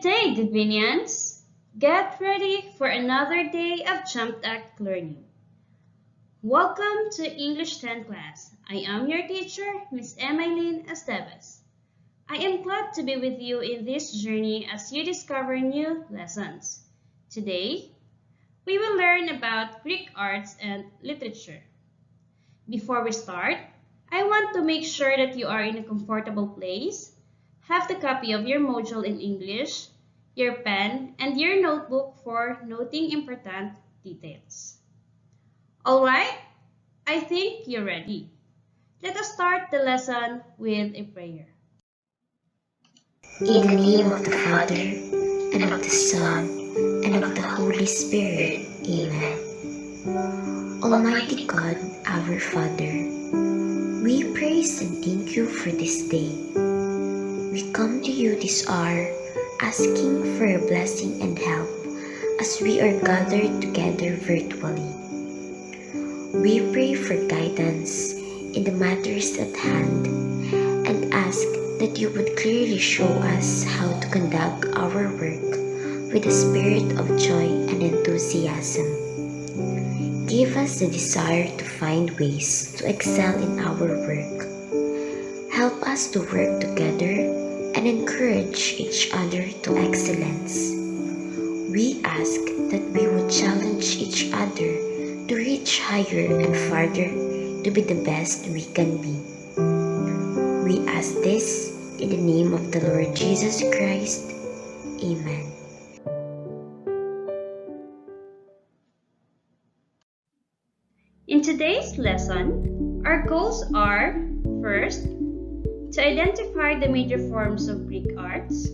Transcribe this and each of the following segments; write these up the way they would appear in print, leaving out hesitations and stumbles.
Good day, Divinians! Get ready for another day of jump-act learning. Welcome to English 10 class. I am your teacher, Miss Esteves. I am glad to be with you in this journey as you discover new lessons. Today, we will learn about Greek arts and literature. Before we start, I want to make sure that you are in a comfortable place. Have the copy of your module in English, your pen, and your notebook for noting important details. Alright, I think you're ready. Let us start the lesson with a prayer. In the name of the Father, and of the Son, and of the Holy Spirit. Amen. Almighty God, our Father, we praise and thank you for this day. We come to you this hour, asking for your blessing and help as we are gathered together virtually. We pray for guidance in the matters at hand and ask that you would clearly show us how to conduct our work with a spirit of joy and enthusiasm. Give us the desire to find ways to excel in our work. Help us to work together and encourage each other to excellence. We ask that we would challenge each other to reach higher and farther to be the best we can be. We ask this in the name of the Lord Jesus Christ. Amen. In today's lesson, our goals are, first, to identify the major forms of Greek arts.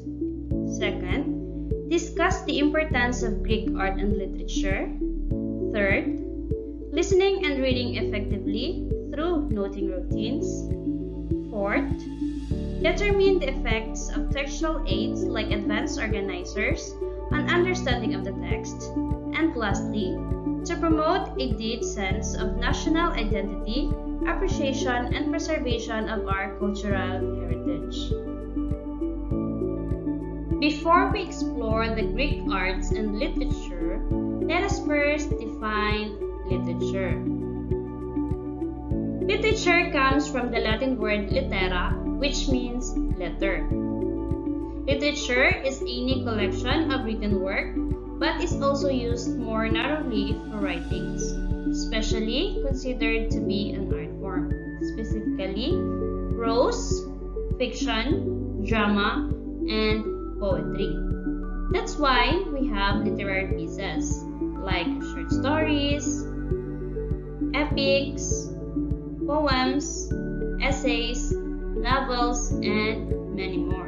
Second, discuss the importance of Greek art and literature. Third, listening and reading effectively through noting routines. Fourth, determine the effects of textual aids like advanced organizers on understanding of the text. And lastly, to promote a deep sense of national identity, appreciation, and preservation of our cultural heritage. Before we explore the Greek arts and literature, let us first define literature. Literature comes from the Latin word litera, which means letter. Literature is any collection of written work, but is also used more narrowly for writings, especially considered to be an art form, specifically prose, fiction, drama, and poetry. That's why we have literary pieces like short stories, epics, poems, essays, novels, and many more.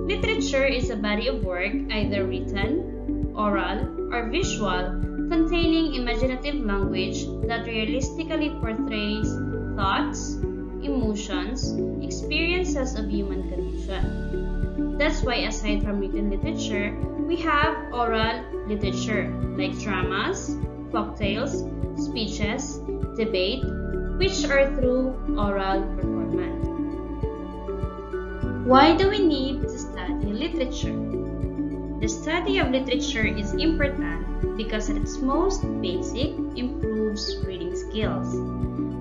Literature is a body of work, either written, oral, or visual, containing imaginative language that realistically portrays thoughts, emotions, experiences of human condition. That's why aside from written literature, we have oral literature like dramas, folktales, speeches, debate, which are through oral performance. Why do we need to study literature? The study of literature is important because at its most basic improves reading skills.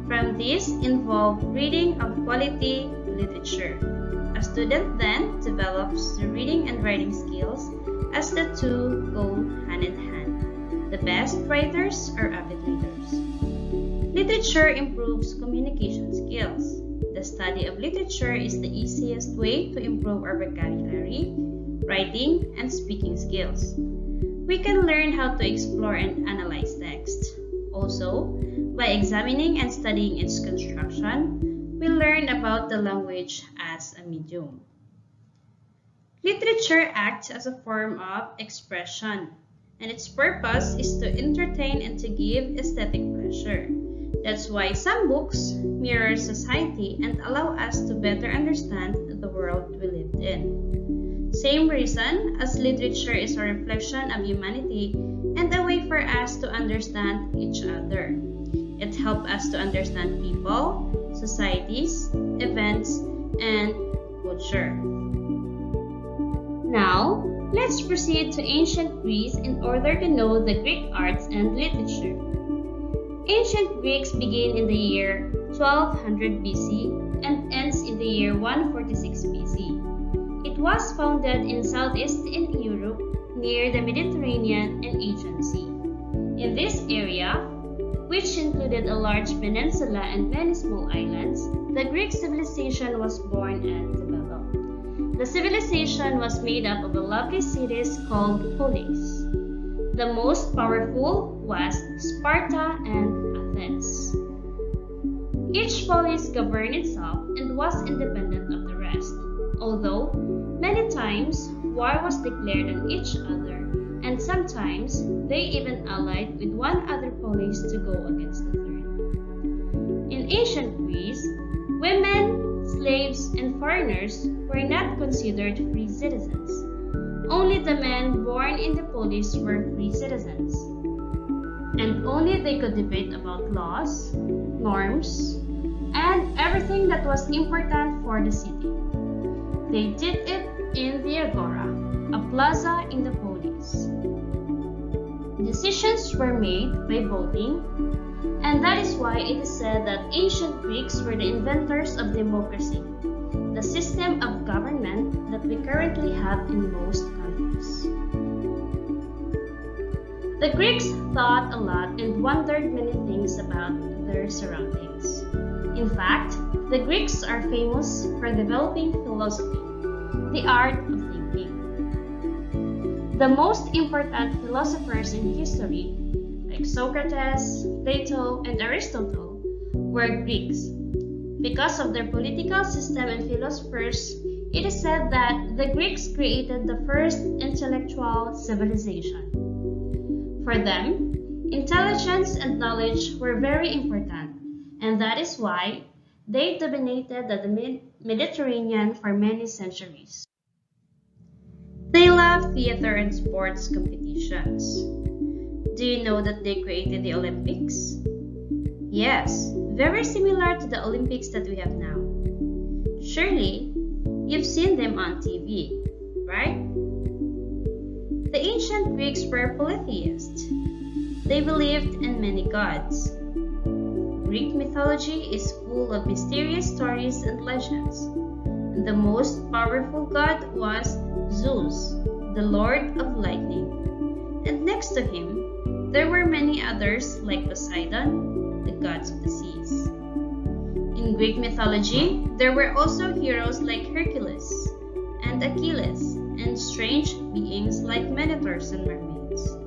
From this involve reading of quality literature. A student then develops the reading and writing skills as the two go hand in hand. The best writers are avid readers. Literature improves communication skills. The study of literature is the easiest way to improve our vocabulary, writing, and speaking skills. We can learn how to explore and analyze text. Also, by examining and studying its construction, we learn about the language as a medium. Literature acts as a form of expression, and its purpose is to entertain and to give aesthetic pleasure. That's why some books mirror society and allow us to better understand the world we live in. Same reason as literature is a reflection of humanity and a way for us to understand each other. It helps us to understand people, societies, events, and culture. Now, let's proceed to ancient Greece in order to know the Greek arts and literature. Ancient Greeks begin in the year 1200 BC and ends in the year 146 BC. It was founded in southeastern Europe near the Mediterranean and Aegean Sea. In this area, which included a large peninsula and many small islands, the Greek civilization was born and developed. The civilization was made up of lovely cities called polis. The most powerful was Sparta and Athens. Each polis governed itself and was independent of the rest, although many times war was declared on each other, and sometimes they even allied with one other polis to go against the third. In ancient Greece, women, slaves, and foreigners were not considered free citizens. Only the men born in the polis were free citizens, and only they could debate about laws, norms, and everything that was important for the city. They did it in the agora, a plaza in the polis. Decisions were made by voting, and that is why it is said that ancient Greeks were the inventors of democracy, the system of government that we currently have in most countries. The Greeks thought a lot and wondered many things about their surroundings. In fact, the Greeks are famous for developing philosophy, the art of thinking. The most important philosophers in history, like Socrates, Plato, and Aristotle, were Greeks. Because of their political system and philosophers, it is said that the Greeks created the first intellectual civilization. For them, intelligence and knowledge were very important, and that is why they dominated the Mediterranean for many centuries. They loved theater and sports competitions. Do you know that they created the Olympics? Yes, very similar to the Olympics that we have now. Surely, you've seen them on TV, right? The ancient Greeks were polytheists. They believed in many gods. Greek mythology is full of mysterious stories and legends. And the most powerful god was Zeus, the lord of lightning. And next to him, there were many others like Poseidon, the gods of the seas. In Greek mythology, there were also heroes like Hercules and Achilles, and strange beings like minotaurs and mermaids.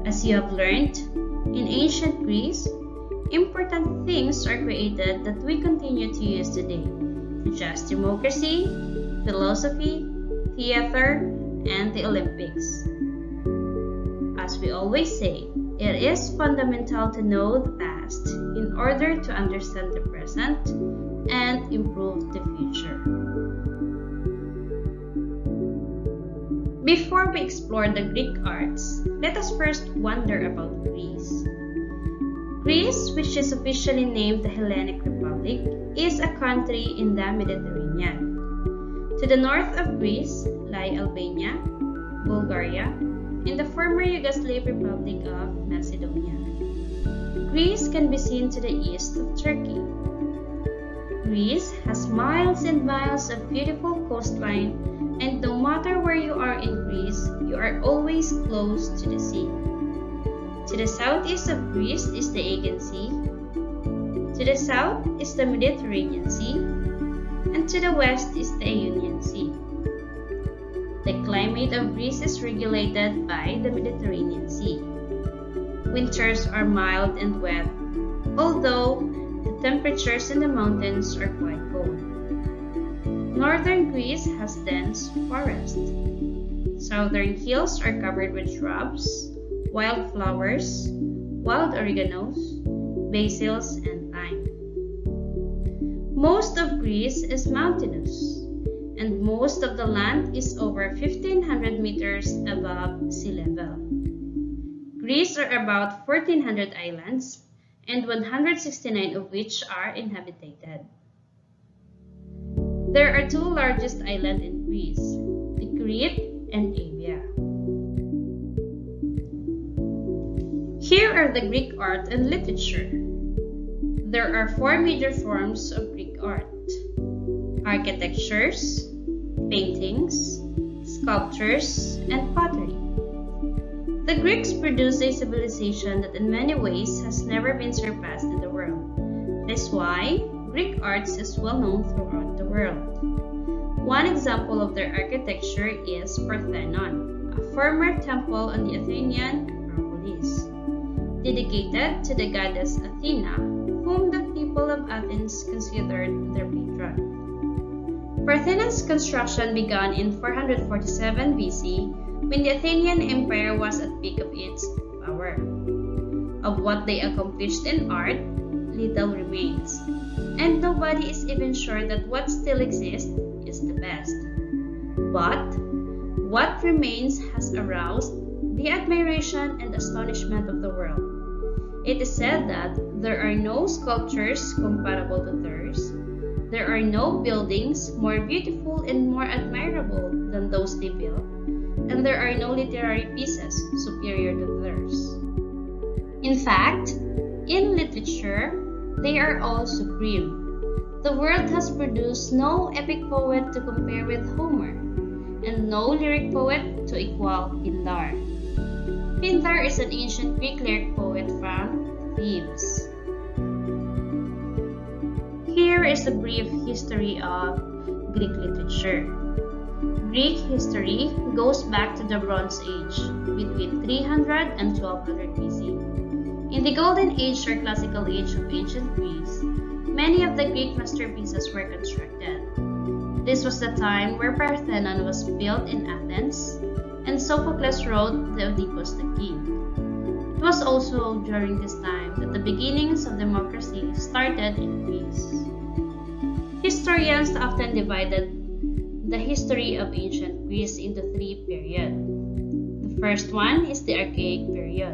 As you have learned, in ancient Greece, important things are created that we continue to use today, such as democracy, philosophy, theater, and the Olympics. As we always say, it is fundamental to know the past in order to understand the present and improve the future. Before we explore the Greek arts, let us first wonder about Greece. Greece, which is officially named the Hellenic Republic, is a country in the Mediterranean. To the north of Greece lie Albania, Bulgaria, and the former Yugoslav Republic of Macedonia. Greece can be seen to the east of Turkey. Greece has miles and miles of beautiful coastline, and no matter where you are in Greece, you are always close to the sea. To the southeast of Greece is the Aegean Sea. To the south is the Mediterranean Sea, and to the west is the Ionian Sea. The climate of Greece is regulated by the Mediterranean Sea. Winters are mild and wet, although the temperatures in the mountains are quite cold. Northern Greece has dense forests. Southern hills are covered with shrubs, wildflowers, wild oreganos, basils, and thyme. Most of Greece is mountainous, and most of the land is over 1,500 meters above sea level. Greece are about 1,400 islands, and 169 of which are inhabited. There are two largest islands in Greece, the Crete, and Avia. Here are the Greek art and literature. There are four major forms of Greek art: architectures, paintings, sculptures, and pottery. The Greeks produced a civilization that in many ways has never been surpassed in the world. That's why Greek art is well known throughout the world. One example of their architecture is Parthenon, a former temple on the Athenian Acropolis, dedicated to the goddess Athena, whom the people of Athens considered their patron. Parthenon's construction began in 447 BC when the Athenian Empire was at the peak of its power. Of what they accomplished in art, little remains, and nobody is even sure that what still exists is the best. But what remains has aroused the admiration and astonishment of the world. It is said that there are no sculptures comparable to theirs. There are no buildings more beautiful and more admirable than those they built, and there are no literary pieces superior to theirs. In fact, in literature, they are all supreme. The world has produced no epic poet to compare with Homer, and no lyric poet to equal Pindar. Pindar is an ancient Greek lyric poet from Thebes. Here is a brief history of Greek literature. Greek history goes back to the Bronze Age, between 300 and 1200 BC. In the Golden Age or Classical Age of ancient Greece, many of the Greek masterpieces were constructed. This was the time where Parthenon was built in Athens, and Sophocles wrote the Oedipus the King. It was also during this time that the beginnings of democracy started in Greece. Historians often divided the history of ancient Greece into three periods. The first one is the Archaic period,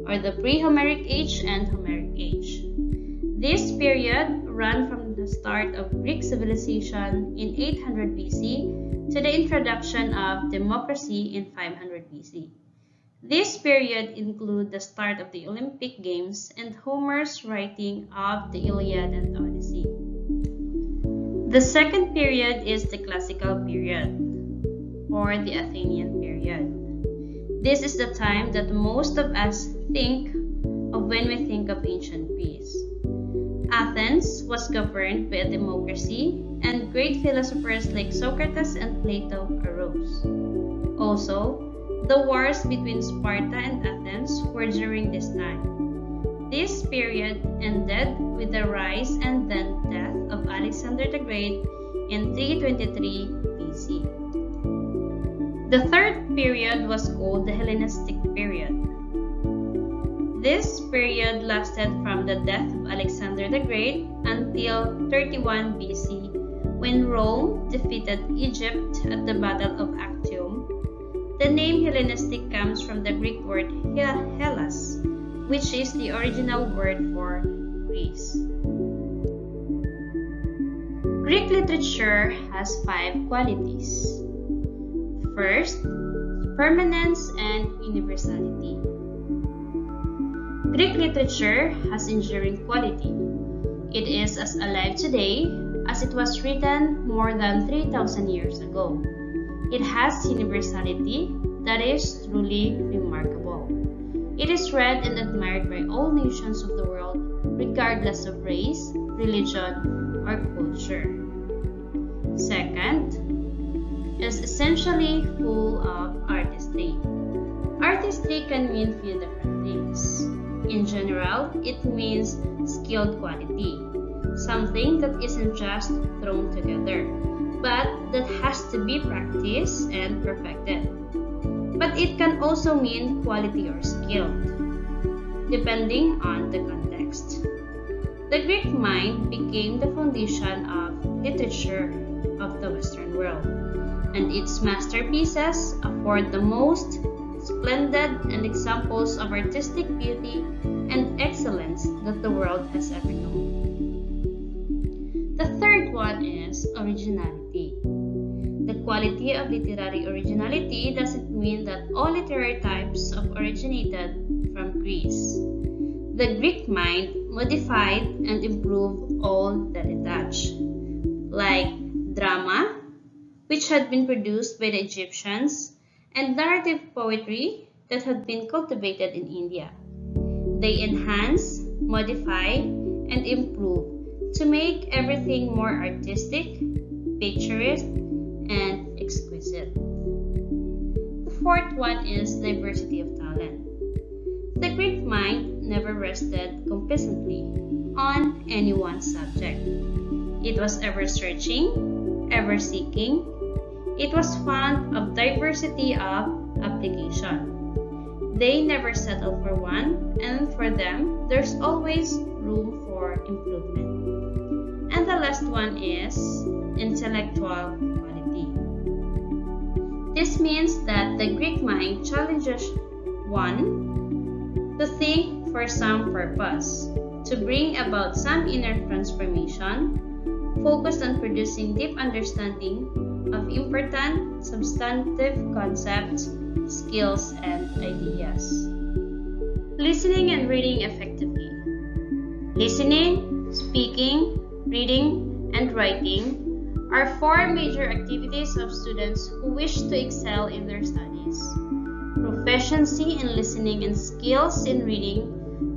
or the pre-Homeric age and Homeric age. This period ran from the start of Greek civilization in 800 BC to the introduction of democracy in 500 BC. This period includes the start of the Olympic Games and Homer's writing of the Iliad and Odyssey. The second period is the Classical period, or the Athenian period. This is the time that most of us think of when we think of ancient Greece. Athens was governed by a democracy, and great philosophers like Socrates and Plato arose. Also, the wars between Sparta and Athens were during this time. This period ended with the rise and then death of Alexander the Great in 323 BC. The third period was called the Hellenistic period. This period lasted from the death of Alexander the Great until 31 BC, when Rome defeated Egypt at the Battle of Actium. The name Hellenistic comes from the Greek word Hellas, which is the original word for Greece. Greek literature has 5 qualities. First, permanence and universality. Greek literature has enduring quality. It is as alive today as it was written more than 3,000 years ago. It has universality that is truly remarkable. It is read and admired by all nations of the world, regardless of race, religion, or culture. Second, is essentially full of artistry. Artistry can mean few different things. In general, it means skilled quality, something that isn't just thrown together, but that has to be practiced and perfected. But it can also mean quality or skilled, depending on the context. The Greek mind became the foundation of literature of the Western world, and its masterpieces afford the most splendid and examples of artistic beauty and excellence that the world has ever known. The third one is originality. The quality of literary originality doesn't mean that all literary types originated from Greece. The Greek mind modified and improved all that it touched, like drama, which had been produced by the Egyptians, and narrative poetry that had been cultivated in India. They enhance, modify, and improve to make everything more artistic, picturesque, and exquisite. The fourth one is diversity of talent. The Greek mind never rested complacently on any one subject. It was ever searching, ever seeking. It was fond of diversity of application. They never settle for one, and for them, there's always room for improvement. And the last one is intellectual quality. This means that the Greek mind challenges one to think for some purpose, to bring about some inner transformation, focused on producing deep understanding of important substantive concepts, skills, and ideas. Listening and reading effectively. Listening, speaking, reading, and writing are four major activities of students who wish to excel in their studies. Proficiency in listening and skills in reading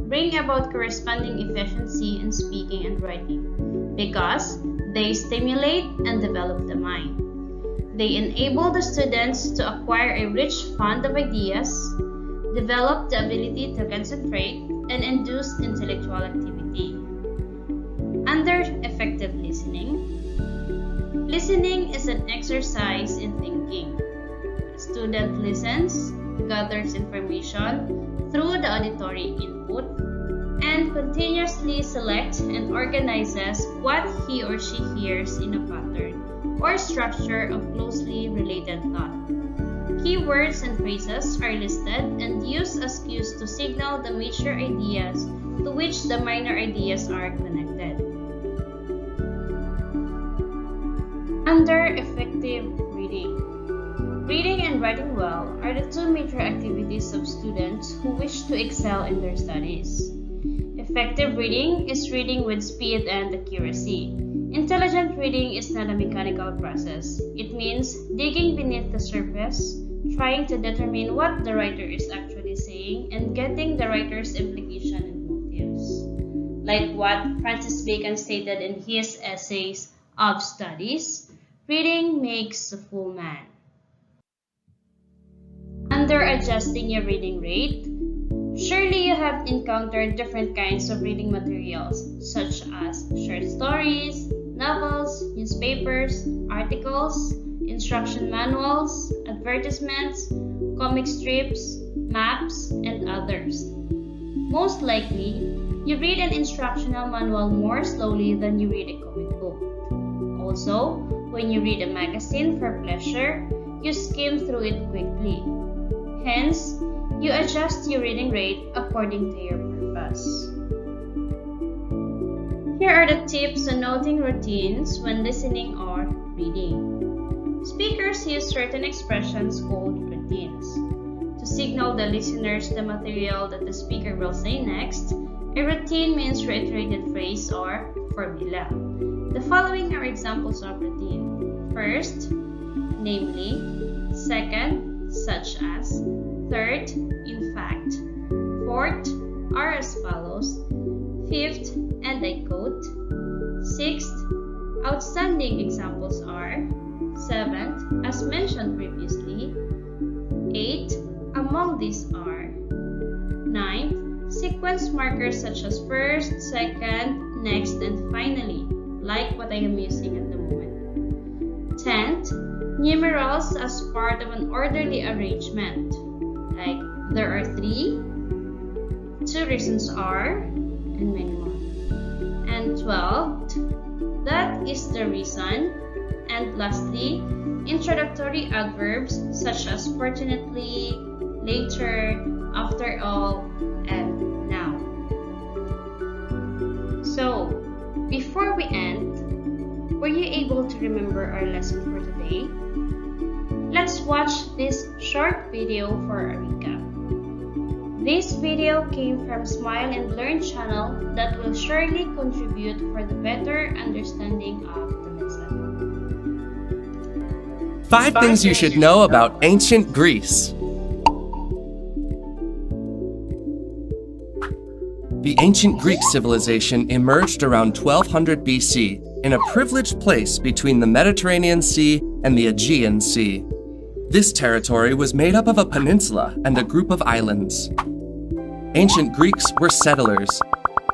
bring about corresponding efficiency in speaking and writing because they stimulate and develop the mind. They enable the students to acquire a rich fund of ideas, develop the ability to concentrate, and induce intellectual activity. Under effective listening, listening is an exercise in thinking. A student listens, gathers information through the auditory input, and continuously selects and organizes what he or she hears in a pattern or structure of closely related thought. Keywords and phrases are listed and used as cues to signal the major ideas to which the minor ideas are connected. Under effective reading. Reading and writing well are the two major activities of students who wish to excel in their studies. Effective reading is reading with speed and accuracy. Intelligent reading is not a mechanical process. It means digging beneath the surface, trying to determine what the writer is actually saying, and getting the writer's implication and motives. Like what Francis Bacon stated in his essays of studies, reading makes a fool man. Under adjusting your reading rate, surely you have encountered different kinds of reading materials, such as short stories, novels, newspapers, articles, instruction manuals, advertisements, comic strips, maps, and others. Most likely, you read an instructional manual more slowly than you read a comic book. Also, when you read a magazine for pleasure, you skim through it quickly. Hence, you adjust your reading rate according to your purpose. Here are the tips on noting routines when listening or reading. Speakers use certain expressions called routines. To signal the listeners the material that the speaker will say next, a routine means reiterated phrase or formula. The following are examples of routine. First, namely. Second, such as. Third, in fact. Fourth, are as follows. Fifth, and I quote. Sixth, outstanding examples are. Seventh, as mentioned previously. Eighth, among these are. Ninth, sequence markers such as first, second, next, and finally, like what I am using at the moment. 10th, numerals as part of an orderly arrangement, like there are 3, 2 reasons are, and many more. And 12th, that is the reason. And lastly, introductory adverbs such as fortunately, later, after all, and now. So, before we end, were you able to remember our lesson for today? Let's watch this short video for a recap. This video came from Smile and Learn channel that will surely contribute for the better understanding of the lesson. 5 things you should know about ancient Greece. The ancient Greek civilization emerged around 1200 BC in a privileged place between the Mediterranean Sea and the Aegean Sea. This territory was made up of a peninsula and a group of islands. Ancient Greeks were settlers.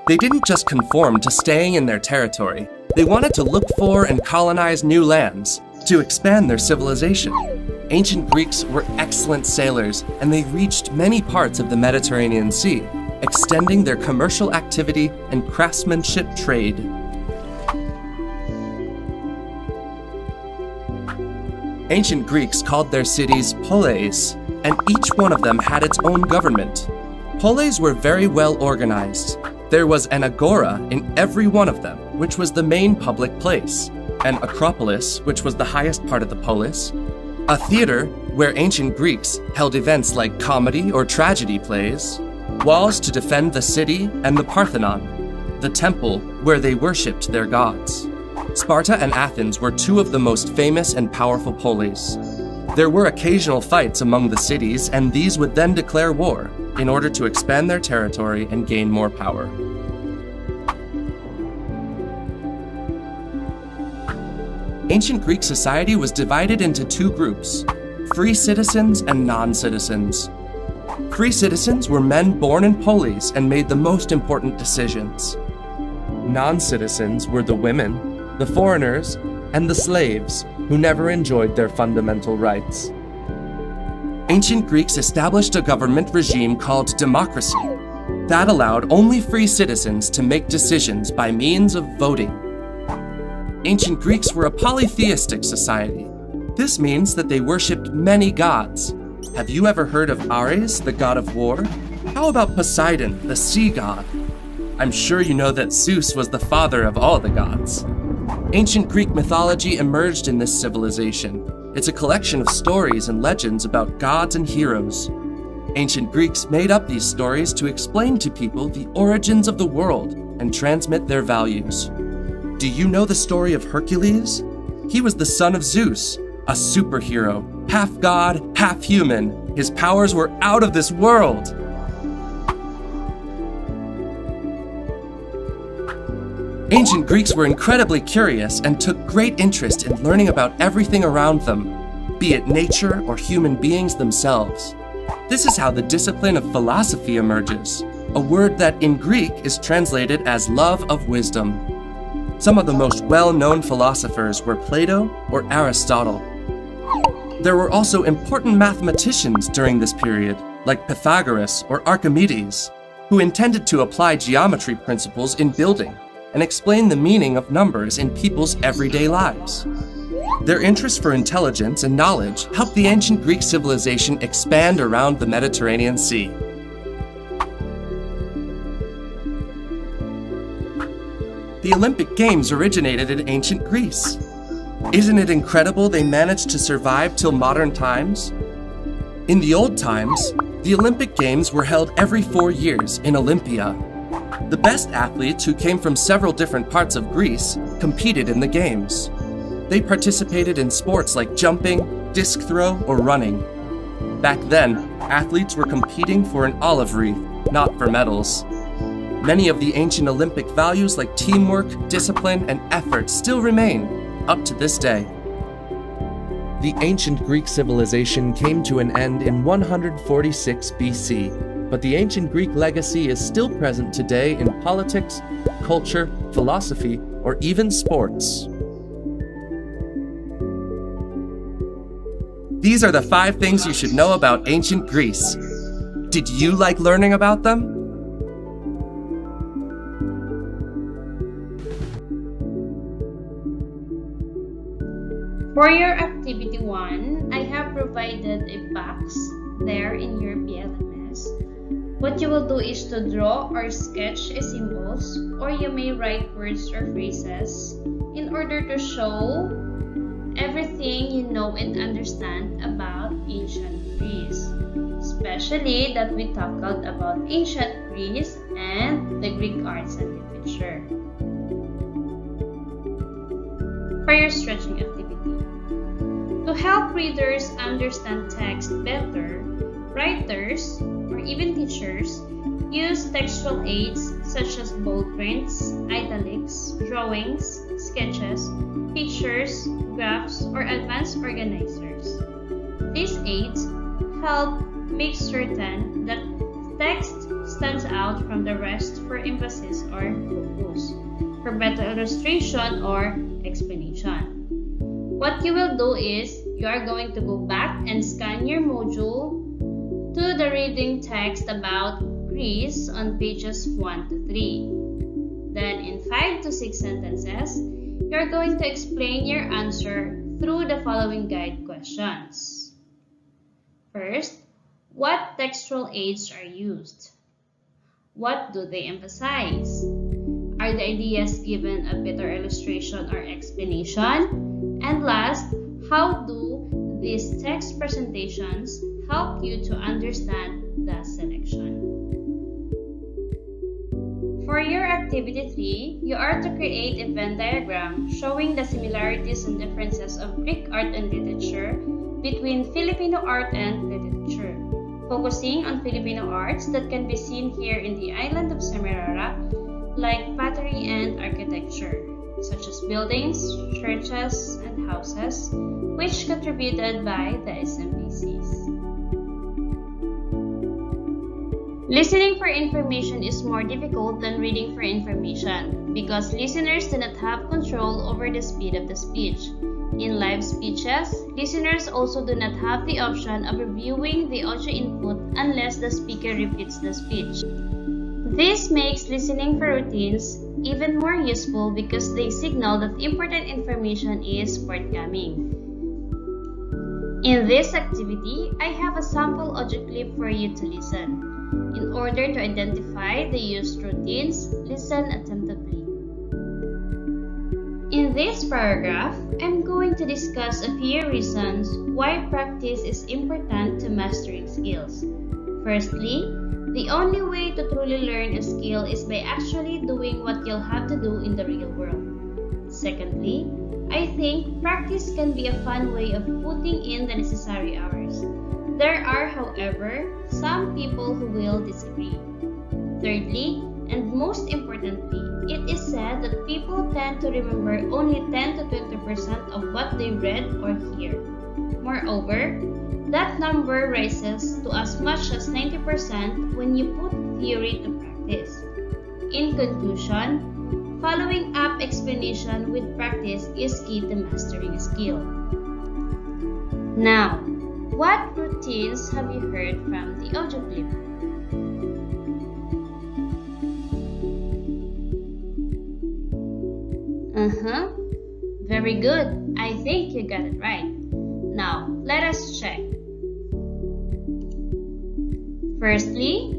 They didn't just conform to staying in their territory. They wanted to look for and colonize new lands to expand their civilization. Ancient Greeks were excellent sailors, and they reached many parts of the Mediterranean Sea, extending their commercial activity and craftsmanship trade. Ancient Greeks called their cities polis, and each one of them had its own government. Polis were very well organized. There was an agora in every one of them, which was the main public place, an acropolis, which was the highest part of the polis, a theater where ancient Greeks held events like comedy or tragedy plays, walls to defend the city, and the Parthenon, the temple where they worshipped their gods. Sparta and Athens were two of the most famous and powerful polis. There were occasional fights among the cities, and these would then declare war in order to expand their territory and gain more power. Ancient Greek society was divided into 2 groups, free citizens and non-citizens. Free citizens were men born in polis and made the most important decisions. Non-citizens were the women, the foreigners, and the slaves who never enjoyed their fundamental rights. Ancient Greeks established a government regime called democracy that allowed only free citizens to make decisions by means of voting. Ancient Greeks were a polytheistic society. This means that they worshipped many gods. Have you ever heard of Ares, the god of war? How about Poseidon, the sea god? I'm sure you know that Zeus was the father of all the gods. Ancient Greek mythology emerged in this civilization. It's a collection of stories and legends about gods and heroes. Ancient Greeks made up these stories to explain to people the origins of the world and transmit their values. Do you know the story of Hercules? He was the son of Zeus, a superhero, half god, half human. His powers were out of this world. Ancient Greeks were incredibly curious and took great interest in learning about everything around them, be it nature or human beings themselves. This is how the discipline of philosophy emerges, a word that in Greek is translated as love of wisdom. Some of the most well-known philosophers were Plato or Aristotle. There were also important mathematicians during this period, like Pythagoras or Archimedes, who intended to apply geometry principles in building and explain the meaning of numbers in people's everyday lives. Their interest for intelligence and knowledge helped the ancient Greek civilization expand around the Mediterranean Sea. The Olympic Games originated in ancient Greece. Isn't it incredible they managed to survive till modern times? In the old times, the Olympic Games were held every 4 years in Olympia. The best athletes who came from several different parts of Greece competed in the games. They participated in sports like jumping, disc throw, or running. Back then, athletes were competing for an olive wreath, not for medals. Many of the ancient Olympic values like teamwork, discipline, and effort still remain, up to this day. The ancient Greek civilization came to an end in 146 BC, but the ancient Greek legacy is still present today in politics, culture, philosophy, or even sports. These are the 5 things you should know about ancient Greece. Did you like learning about them? For your activity 1, I have provided a box there in your PLMS. What you will do is to draw or sketch symbols, or you may write words or phrases in order to show everything you know know and understand about ancient Greece, especially that we tackled about ancient Greece and the Greek arts and literature. For your stretching activity, to help readers understand text better, writers or even teachers use textual aids such as bold prints, italics, drawings, sketches, pictures, graphs, or advanced organizers. These aids help make certain that text stands out from the rest for emphasis or focus, for better illustration or explanation. What you will do is you are going to go back and scan your module to the reading text about Greece on pages 1 to 3. Then in 5 to 6 sentences, you are going to explain your answer through the following guide questions. First, what textual aids are used? What do they emphasize? Are the ideas given a better illustration or explanation? And last, how do these text presentations help you to understand the selection? For your activity 3, you are to create a Venn diagram showing the similarities and differences of Greek art and literature between Filipino art and literature, focusing on Filipino arts that can be seen here in the island of Semirara, like pottery and architecture, such as buildings, churches, and houses, which contributed by the SMBCs. Listening for information is more difficult than reading for information because listeners do not have control over the speed of the speech. In live speeches, listeners also do not have the option of reviewing the audio input unless the speaker repeats the speech. This makes listening for routines even more useful because they signal that important information is forthcoming. In this activity, I have a sample audio clip for you to listen. In order to identify the used routines, listen attentively. In this paragraph, I'm going to discuss a few reasons why practice is important to mastering skills. Firstly, the only way to truly learn a skill is by actually doing what you'll have to do in the real world. Secondly, I think practice can be a fun way of putting in the necessary hours. There are, however, some people who will disagree. Thirdly, and most importantly, it is said that people tend to remember only 10 to 20% of what they read or hear. Moreover, that number rises to as much as 90% when you put theory to practice. In conclusion, following up explanation with practice is key to mastering a skill. Now, what routines have you heard from the audio clip? Very good. I think you got it right. Now, let us check. Firstly,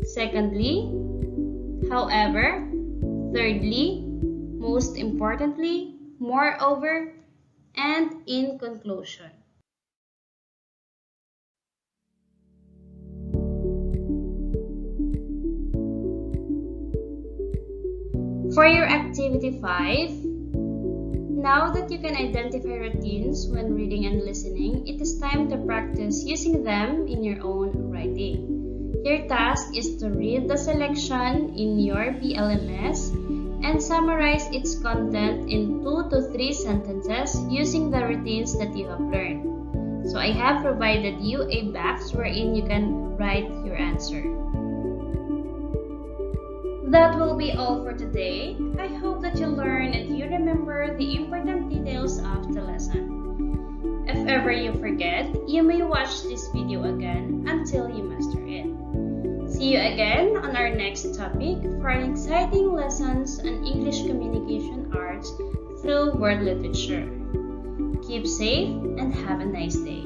secondly, however, thirdly, most importantly, moreover, and in conclusion. For your activity 5, now that you can identify routines when reading and listening, it is time to practice using them in your own writing. Your task is to read the selection in your BLMS and summarize its content in 2 to 3 sentences using the routines that you have learned. So I have provided you a box wherein you can write your answer. That will be all for today. I hope that you learn and you remember the important details of the lesson. If ever you forget, you may watch this video again until you master it. See you again on our next topic for an exciting lessons on English communication arts through world literature. Keep safe and have a nice day.